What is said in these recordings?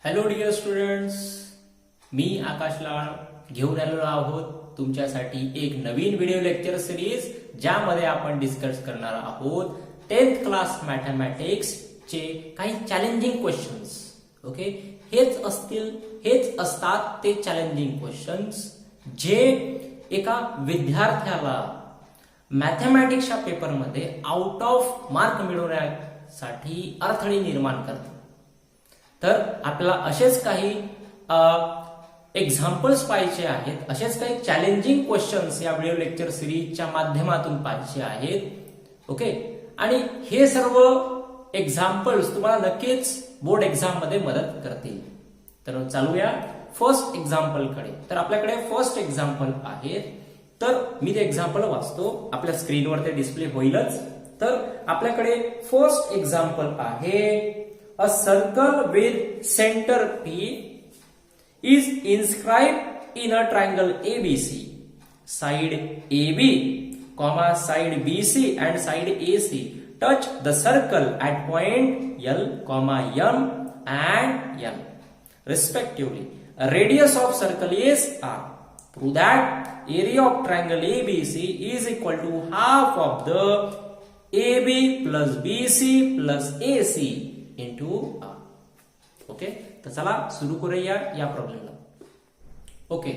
Hello dear students, मी आकाश लाड घेऊन आलेलो आहोत तुमच्यासाठी एक नवीन व्हिडिओ लेक्चर सिरीज, ज्यामध्ये आपण डिस्कस करणार आहोत 10th क्लास मॅथमॅटिक्स चे काही चॅलेंजिंग क्वेश्चन्स. ओके, हेच असतात ते चॅलेंजिंग क्वेश्चन्स जे एका विद्यार्थ्याला मॅथमॅटिक्सच्या पेपरमध्ये आउट ऑफ मार्क मिळवण्यासाठी अडथळे निर्माण करतात. तर आपल्याला असेच काही एक्झाम्पल्स पाहिजे आहेत, असेच काही चॅलेंजिंग क्वेश्चन्स या व्हिडिओ लेक्चर सिरीजच्या माध्यमातून पाहिजे आहेत. ओके, आणि हे सर्व एक्झाम्पल्स तुम्हाला नक्कीच बोर्ड एक्झाम मध्ये मदत करतील. तर चालूया फर्स्ट एक्झाम्पल कडे. तर आपल्याकडे फर्स्ट एक्झाम्पल आहे, तर मी ते एक्झाम्पल वाचतो, आपल्या स्क्रीनवर ते डिस्प्ले होईलच. तर आपल्याकडे फर्स्ट एक्झाम्पल आहे, a circle with center P is inscribed in a triangle ABC. Side AB, side BC and side AC touch the circle at point L, M and N respectively. A radius of circle is R. Prove that area of triangle ABC is equal to half of the AB plus BC plus AC into R. Okay, तर चला सुरू करूया या प्रॉब्लेमला. Okay,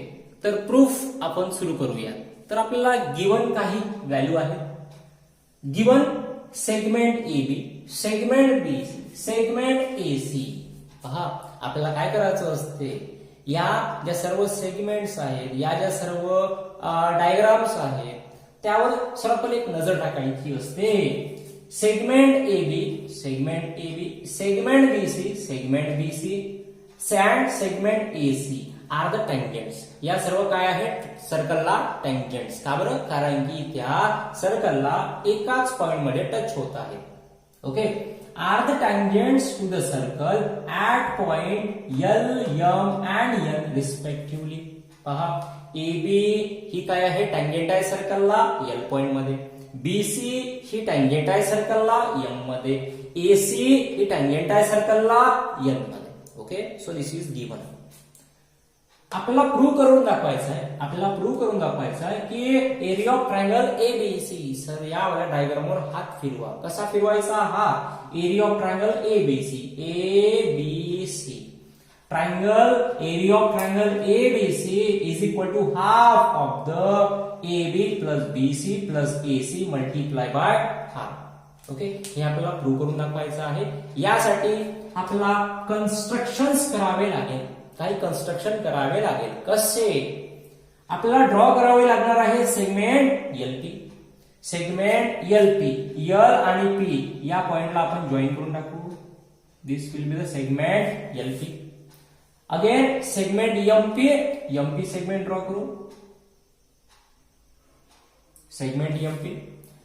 तर proof आपण सुरू करूया. तर आपल्याला गिवन काही व्हॅल्यू आहे. Given segment AB, segment BC, segment AC. पहा, आपल्याला काय करायचं असते, या ज्या सर्व सेगमेंट्स आहेत, या ज्या सर्व डायग्राम्स आहेत, त्यावर सर्व एक नजर टाकायची असते. Segment AB, segment AB, segment BC, segment BC and segment AC are the tangents. या सर्व काय आहेत, सर्कलला टँजेंट्स. का बरं? कारण की त्या सर्कलला एकाच पॉइंट मध्ये टच होत आहेत. Okay, are the tangents to the circle at point L, M and N respectively. पहा, एबी ही काय आहे, टँजेंट आहे सर्कलला एल पॉइंट मध्ये. बीसी ही टँजेंट आहे सर्कलला एम मध्ये. एसी ही टँजेंट आहे सर्कलला एन मध्ये. Okay, so this is given. आपल्याला प्रूव्ह करून दाखवायचं आहे, की area of triangle ABC. Sir, या डायग्रामवर हात फिरवा. कसा फिरवायचा? हा area of triangle ABC, ABC triangle, area of triangle ABC is equal to half of the AB plus BC plus AC multiply by half. Okay, हे आपल्याला प्रूव्ह करून दाखवायचं आहे. यासाठी आपल्याला कन्स्ट्रक्शन्स करावे लागेल. काही कन्स्ट्रक्शन करावे लागेल. कसे? आपल्याला ड्रॉ करावे लागणार आहे segment LP. Segment LP, L आणि पी या पॉइंटला आपण जॉईन करून टाकू. This will be the segment LP. Again segment MP, MP segment draw करू. Segment MP.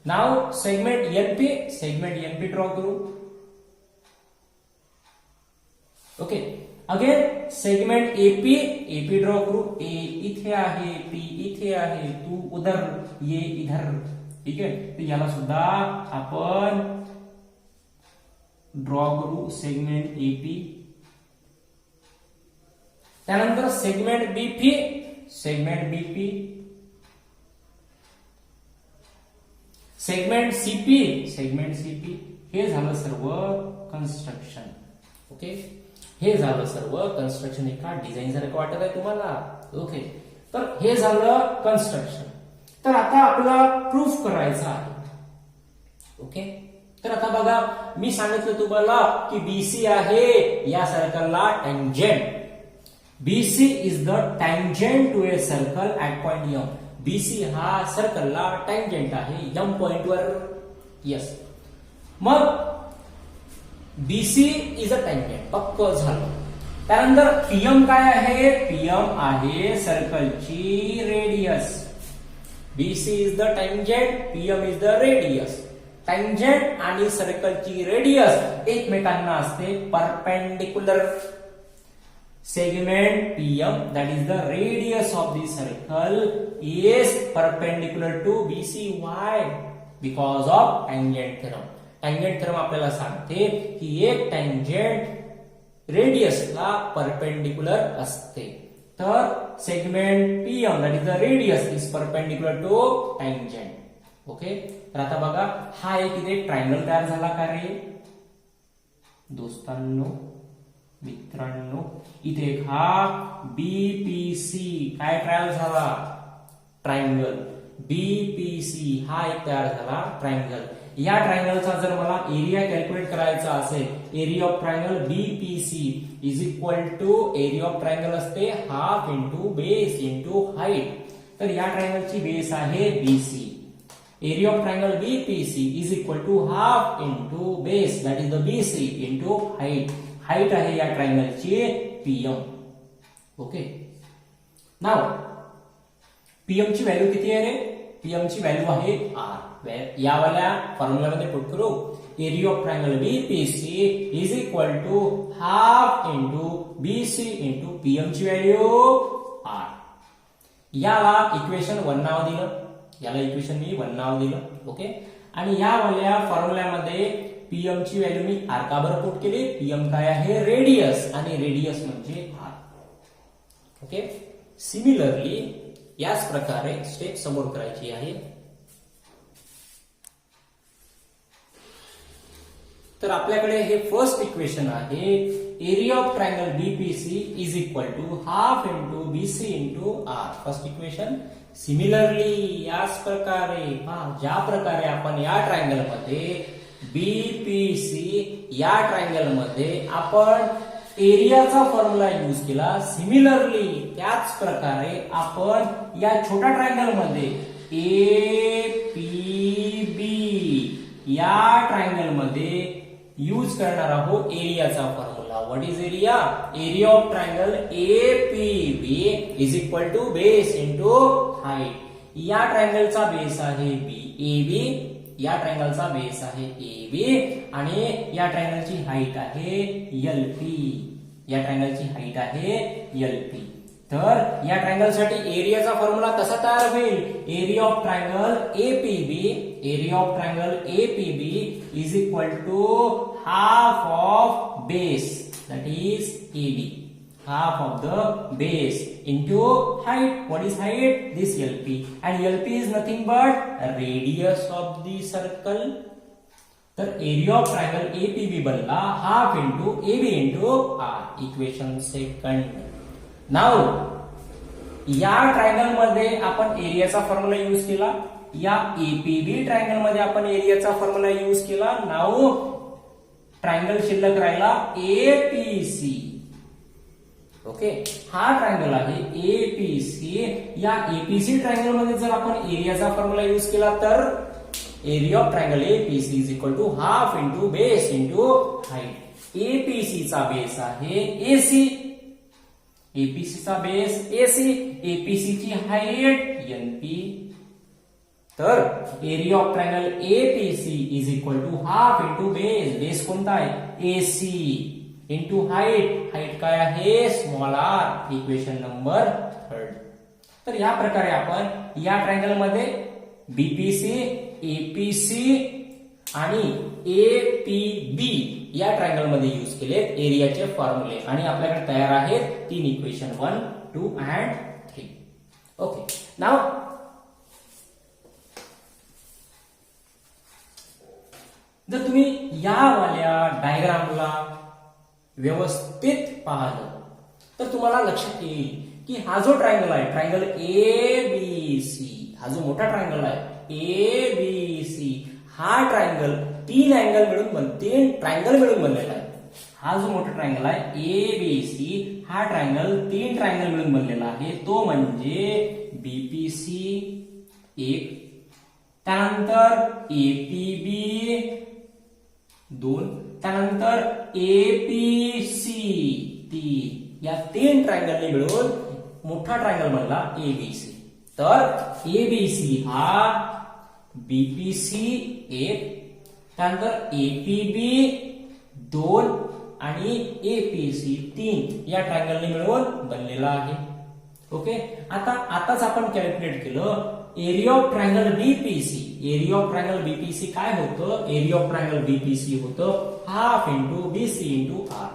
Now segment NP draw करू. Okay, again segment AP, AP draw करू. A इथे आहे, पी इथे आहे, तू उधर, ये इधर. ठीक आहे, तर याला सुद्धा आपण ड्रॉ करू सेगमेंट एपी. त्यानंतर segment BP, segment BP, segment CP, segment CP. हे झालं सर्व कन्स्ट्रक्शन. ओके, हे झालं सर्व कन्स्ट्रक्शन. एका डिझाईन सारखं वाटत आहे तुम्हाला? ओके, तर हे झालं कन्स्ट्रक्शन. तर आता आपल्याला प्रूफ करायचं आहे. ओके, तर आता बघा, मी सांगितलं तुम्हाला की बीसी आहे या सर्कलला tangent. BC is the tangent to a circle at point M. BC हा सर्कलला टँजेंट आहे M पॉइंट वर. यस, मग BC इज अ टँजेंट. पक्क झालं. त्यानंतर PM काय आहे? PM आहे सर्कलची radius. BC is the tangent, PM is the radius. Tangent आणि सर्कलची रेडियस एकमेकांना असते perpendicular. Segment PM, that is the radius of the circle, is perpendicular to BC. Why? Because of tangent theorem. Tangent theorem आपल्याला सांगते की एक tangent रेडियसला perpendicular असते. तर segment PM that is the radius is perpendicular to tangent. Okay, तर आता बघा हा एक इथे ट्रायंगल तयार झाला का रे दोस्तांनो मित्रांनो. इथे एक हा बीपीसी काय तयार झाला ट्रायंगल. बीपीसी हा एक तयार झाला ट्रायंगल. या ट्रायंगलचा जर मला एरिया कॅल्क्युलेट करायचा असेल, area of triangle BPC is equal to area of triangle असते half into base into height. तर या ट्रायंगलची बेस आहे BC. Area of triangle BPC is equal to half into base that is the BC into height. Height आहे या ट्रायंगलची PM. Okay, now PM ची value किती आहे रे. पीएम ची व्हॅल्यू आहे आर. यावाल्या फॉर्म्युलामध्ये पुट करू. Area of triangle BPC is equal to half into BC into PM ची व्हॅल्यू आर. याला इक्वेशन 1 नाव दिलं. याला इक्वेशन मी 1 नाव दिलं. ओके, आणि यावाल्या फॉर्म्युल्यामध्ये पीएम ची व्हॅल्यू मी आर का बरं पुट केली. पीएम काय आहे रेडियस आणि रेडियस म्हणजे आर. ओके, सिमिलरली याच प्रकारे स्टेप समोर करायची आहे. तर आपल्याकडे हे फर्स्ट इक्वेशन आहे. Area of triangle BPC is equal to half into BC into R. First equation. Similarly याच प्रकारे ज्या प्रकारे आपण या ट्रायंगल मध्ये बीपीसी या ट्रायंगल मध्ये आपण एरियाचा फॉर्म्युला यूज केला, सिमिलरली त्याच प्रकारे आपण या छोट्या ट्रायंगल मध्ये एपीबी या ट्रायंगल मध्ये यूज करणार आहोत एरियाचा formula. What is area. Area of triangle APB is equal to base into height. या ट्रायंगलचा बेस आहे एबी. या ट्रायंगलचा बेस आहे एबी आणि या ट्रायंगलची हाईट आहे एलपी. या ट्रायंगलची हाईट आहे एलपी. तर या ट्रायंगलसाठी एरियाचा फॉर्म्युला कसा तयार होईल. Area of triangle APB. Area of triangle APB is equal to half of base that is AB. half of the base into height. What is height? This LP, and LP is nothing but radius of the circle. तर area of triangle APB बनला half into AB into R. Equation second. Now या triangle मध्ये आपण एरियाचा formula use केला. या APB triangle मध्ये आपण एरियाचा फॉर्म्युला यूज केला. नाउ ट्रायंगल शिल्लक राहिला एपीसी. ओके, हा ट्रायंगल आहे एपीसी. या एपीसी ट्रायंगल मध्ये जर आपण एरियाचा फॉर्म्युला यूज केला तर area of triangle APC is equal to half into base into height. APC चा बेस आहे एसी. एपीसी चा बेस एसी. एपीसी ची हाईट एनपी. तर area of triangle APC is equal to half into base. Base कोणता आहे AC into height. Height काय आहे small R. Equation number 3. तर या प्रकारे आपण या ट्रायंगल मध्ये बीपीसी, एपीसी आणि एपीबी या ट्रायंगल मध्ये यूज केले एरियाचे फॉर्म्युले आणि आपल्याकडे तयार आहेत 3 इक्वेशन 1, 2 and 3. ओके, नाव जर तुम्ही या वाल्या डायग्रामला व्यवस्थित पाहिलं तर तुम्हाला लक्षात येईल की हा जो ट्रायंगल आहे ट्रायंगल एबीसी, हा जो मोठा ट्रायंगल आहे एबीसी, हा ट्रायंगल 3 ट्रायंगल मिळून बनलेला आहे. हा जो मोठा ट्रायंगल आहे एबीसी, हा ट्रायंगल 3 ट्रायंगल मिळून बनलेला आहे. तो म्हणजे बीपीसी एक, त्यानंतर एपीबी 2, त्यानंतर एपीसी 3. या 3 ट्रायंगलने मिळून मोठा ट्रायंगल बनला एबीसी. तर एबीसी हा बीपीसी 1, त्यानंतर एपीबी 2 आणि एपीसी 3 या ट्रायंगलने मिळून बनलेला आहे. ओके, आताच आपण कॅल्क्युलेट केलं area of triangle BPC. Area of triangle BPC काय होतं. एरिया ऑफ ट्रायंगल बीपीसी होतं half into BC into R.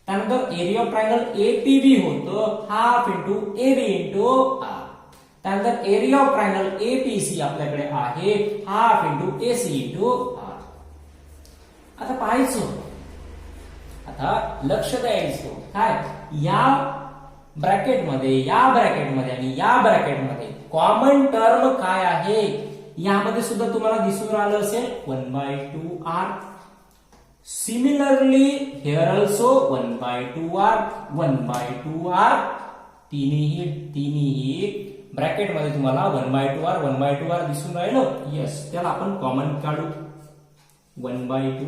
त्यानंतर एरिया ऑफ ट्रायंगल एपीबी होतं half into AB into R. त्यानंतर एरिया ऑफ ट्रायंगल एपीसी आपल्याकडे आहे half into AC into R. आता पाहायचं, आता लक्ष द्यायचं काय या ब्रॅकेटमध्ये आणि या ब्रॅकेटमध्ये कॉमन टर्म काय आहे. यामध्ये सुद्धा तुम्हाला दिसून राहिलं असेल 1/2r. Similarly here also 1/2r 1/2r. तिन्ही ब्रॅकेटमध्ये तुम्हाला 1/2r दिसून राहिलं. येस, त्याला आपण कॉमन काढू 1/2.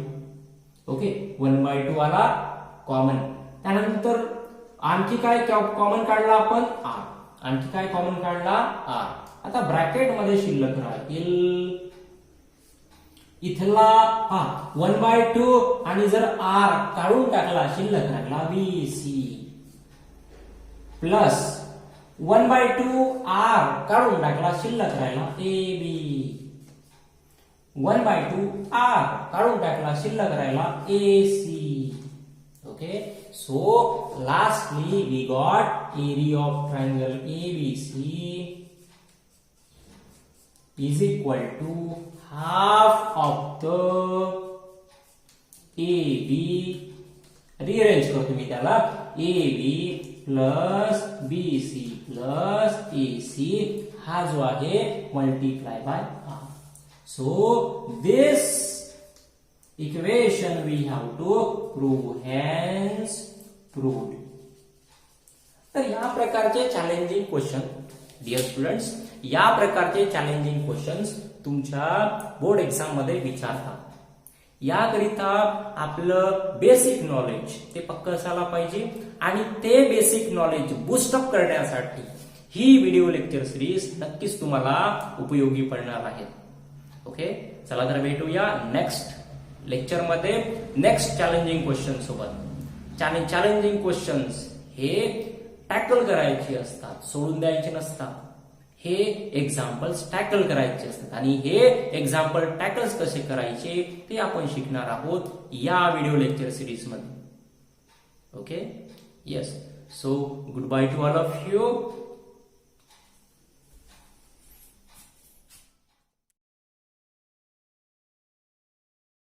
ओके, 1/2 आला कॉमन. त्यानंतर आणखी काय कॉमन काढला आपण r. आणखी काय कॉमन काढला r. आता ब्रॅकेटमध्ये शिल्लक राहील इथला 1/2 आणि जर r काढून टाकला शिल्लक राहिला bc प्लस 1/2 r काढून टाकला शिल्लक राहिला ab. 1/2 r काढून टाकला शिल्लक राहिला ac. Okay, so lastly we got area of triangle ABC is equal to half of the AB. rearrange करतो मी त्याला AB plus BC plus AC हा जो आहे multiply by R. So this equation we have to prove, hence proved. तर या प्रकारचे challenging question dear students, या प्रकारचे चॅलेंजिंग क्वेश्चन्स तुमच्या बोर्ड एक्झाम मध्ये विचारतात. याकरिता आपलं बेसिक नॉलेज ते पक्क असायला पाहिजे आणि ते बेसिक नॉलेज बूस्टअप करण्यासाठी ही व्हिडिओ लेक्चर सिरीज नक्कीच तुम्हाला उपयोगी पडणार आहे. ओके, चला तर भेटूया नेक्स्ट लेक्चर मध्ये नेक्स्ट चॅलेंजिंग क्वेश्चन सोबत. चॅलेंजिंग क्वेश्चन्स हे टॅकल करायचे असतात, सोडून द्यायचे नसतात. हे एक्झाम्पल्स टॅकल करायचे असतात आणि हे एक्झाम्पल टॅकल्स कसे करायचे ते आपण शिकणार आहोत या व्हिडिओ लेक्चर सिरीज मध्ये. Okay, yes. So good by two all of you.